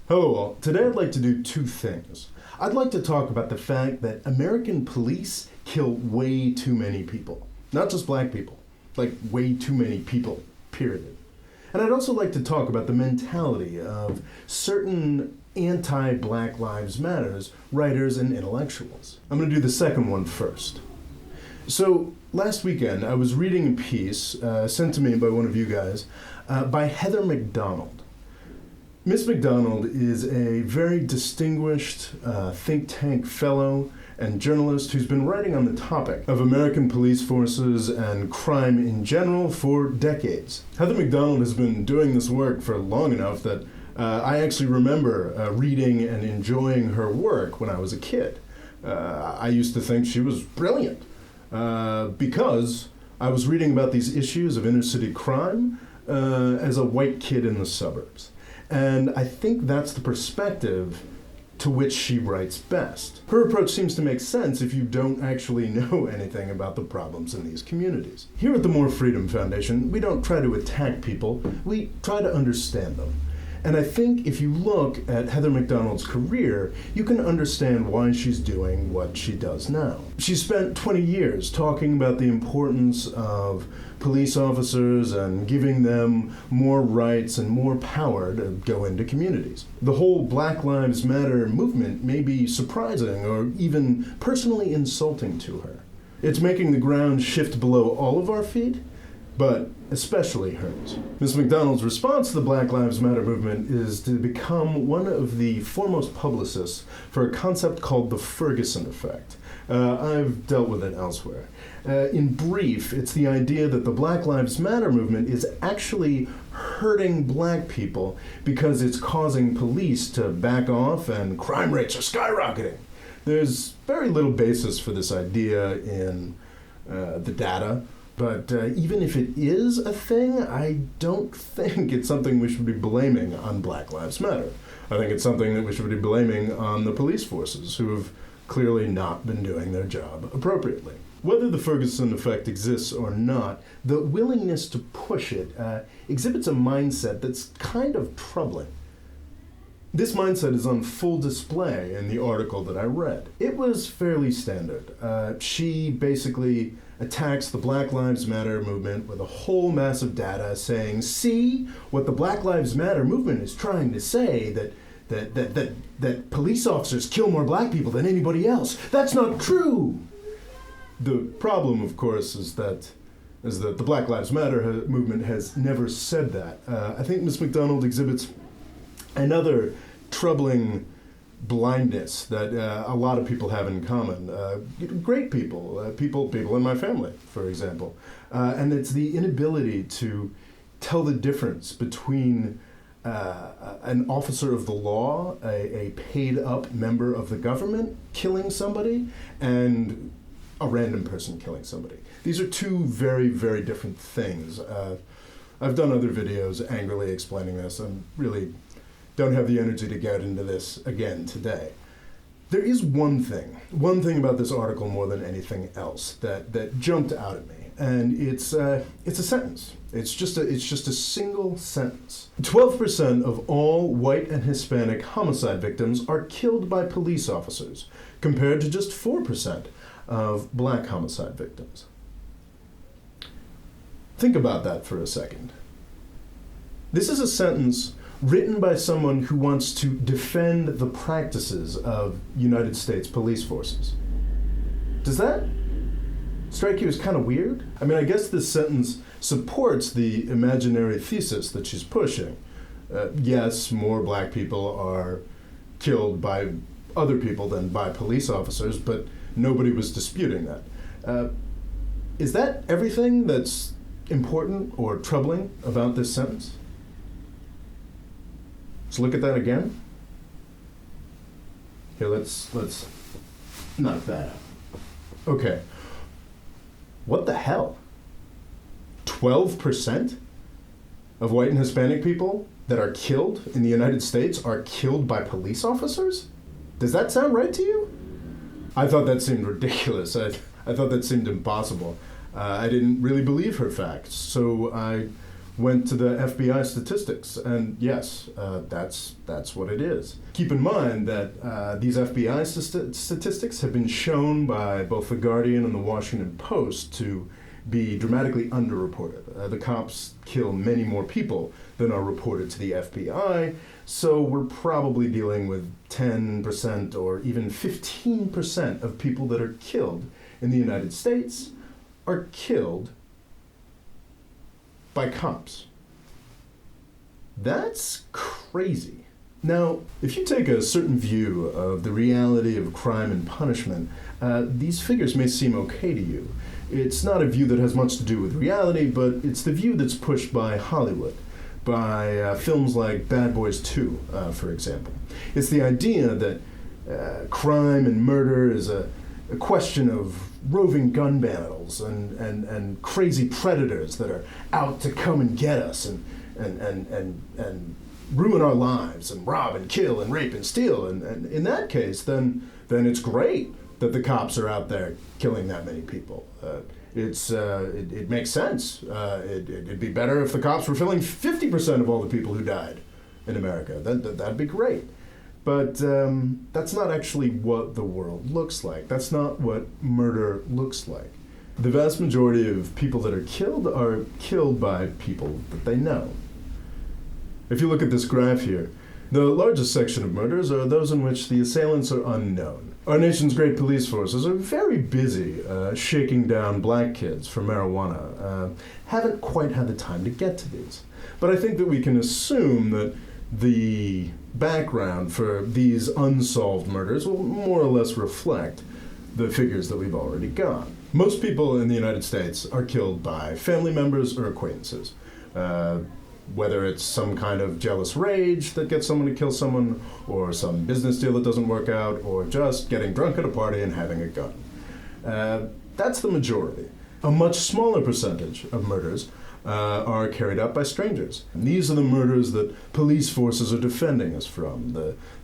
Hello all. Today I'd like to do two things. I'd like to talk about the fact that American police kill way too many people. Not just black people. Like, way too many people, period. And I'd also like to talk about the mentality of certain anti-Black Lives Matters writers and intellectuals. I'm going to do the second one first. So, last weekend I was reading a piece sent to me by one of you guys by Heather Macdonald. Miss McDonald is a very distinguished think tank fellow and journalist who's been writing on the topic of American police forces and crime in general for decades. Heather Macdonald has been doing this work for long enough that I actually remember reading and enjoying her work when I was a kid. I used to think she was brilliant because I was reading about these issues of inner city crime as a white kid in the suburbs. And I think that's the perspective to which she writes best. Her approach seems to make sense if you don't actually know anything about the problems in these communities. Here at the More Freedom Foundation, we don't try to attack people, we try to understand them. And I think if you look at Heather Macdonald's career, you can understand why she's doing what she does now. She spent 20 years talking about the importance of police officers and giving them more rights and more power to go into communities. The whole Black Lives Matter movement may be surprising or even personally insulting to her. It's making the ground shift below all of our feet, but especially hers. Ms. McDonald's response to the Black Lives Matter movement is to become one of the foremost publicists for a concept called the Ferguson effect. I've dealt with it elsewhere. In brief, it's the idea that the Black Lives Matter movement is actually hurting black people because it's causing police to back off and crime rates are skyrocketing. There's very little basis for this idea in the data. But even if it is a thing, I don't think it's something we should be blaming on Black Lives Matter. I think it's something that we should be blaming on the police forces, who have clearly not been doing their job appropriately. Whether the Ferguson effect exists or not, the willingness to push it exhibits a mindset that's kind of troubling. This mindset is on full display in the article that I read. It was fairly standard. She basically attacks the Black Lives Matter movement with a whole mass of data saying, see what the Black Lives Matter movement is trying to say, that police officers kill more black people than anybody else. That's not true. The problem, of course, is that the Black Lives Matter movement has never said that. I think Ms. McDonald exhibits another troubling blindness that a lot of people have in common. Great people, people in my family, for example. And it's the inability to tell the difference between an officer of the law, a paid-up member of the government killing somebody, and a random person killing somebody. These are two very, very different things. I've done other videos angrily explaining this. I'm really don't have the energy to get into this again today. There is one thing about this article more than anything else that jumped out at me, and it's a sentence. It's just a single sentence. 12% of all white and Hispanic homicide victims are killed by police officers, compared to just 4% of black homicide victims. Think about that for a second. This is a sentence written by someone who wants to defend the practices of United States police forces. Does that strike you as kind of weird? I mean, I guess this sentence supports the imaginary thesis that she's pushing. Yes, more black people are killed by other people than by police officers, but nobody was disputing that. Is that everything that's important or troubling about this sentence? Let's look at that again. Here, let's knock that out. Okay. What the hell? 12% of white and Hispanic people that are killed in the United States are killed by police officers? Does that sound right to you? I thought that seemed ridiculous. I thought that seemed impossible. I didn't really believe her facts, so I went to the FBI statistics, and yes, that's what it is. Keep in mind that these FBI statistics have been shown by both The Guardian and The Washington Post to be dramatically underreported. The cops kill many more people than are reported to the FBI, so we're probably dealing with 10% or even 15% of people that are killed in the United States are killed by cops. That's crazy. Now, if you take a certain view of the reality of crime and punishment, these figures may seem okay to you. It's not a view that has much to do with reality, but it's the view that's pushed by Hollywood, by films like Bad Boys 2, for example. It's the idea that crime and murder is a question of roving gun battles and crazy predators that are out to come and get us and ruin our lives and rob and kill and rape and steal. And in that case, then it's great that the cops are out there killing that many people. It makes sense. It'd be better if the cops were killing 50% of all the people who died in America. That'd be great. But that's not actually what the world looks like. That's not what murder looks like. The vast majority of people that are killed by people that they know. If you look at this graph here, the largest section of murders are those in which the assailants are unknown. Our nation's great police forces are very busy shaking down black kids for marijuana. Haven't quite had the time to get to these. But I think that we can assume that the background for these unsolved murders will more or less reflect the figures that we've already got. Most people in the United States are killed by family members or acquaintances. Whether it's some kind of jealous rage that gets someone to kill someone, or some business deal that doesn't work out, or just getting drunk at a party and having a gun. That's the majority. A much smaller percentage of murders are carried out by strangers. And these are the murders that police forces are defending us from.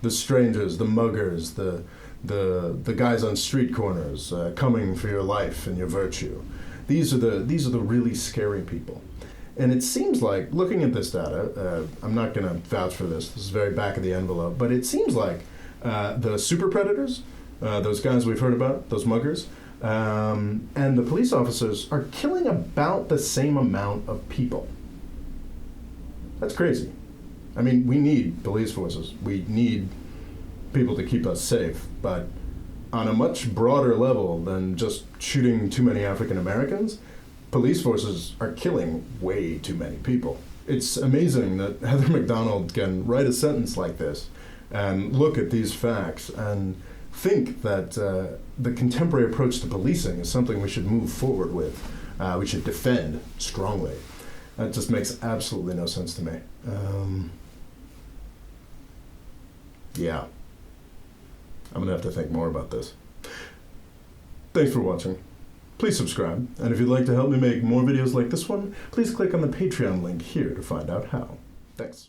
The strangers, the muggers, the guys on street corners coming for your life and your virtue. These are the really scary people. And it seems like, looking at this data, I'm not going to vouch for this is very back of the envelope, but it seems like the super predators, those guys we've heard about, those muggers, and the police officers are killing about the same amount of people. That's crazy. I mean, we need police forces. We need people to keep us safe, but on a much broader level than just shooting too many African Americans, police forces are killing way too many people. It's amazing that Heather Macdonald can write a sentence like this and look at these facts and think that the contemporary approach to policing is something we should move forward with. We should defend strongly. That just makes absolutely no sense to me. Yeah. I'm gonna have to think more about this. Thanks for watching. Please subscribe, and if you'd like to help me make more videos like this one, please click on the Patreon link here to find out how. Thanks.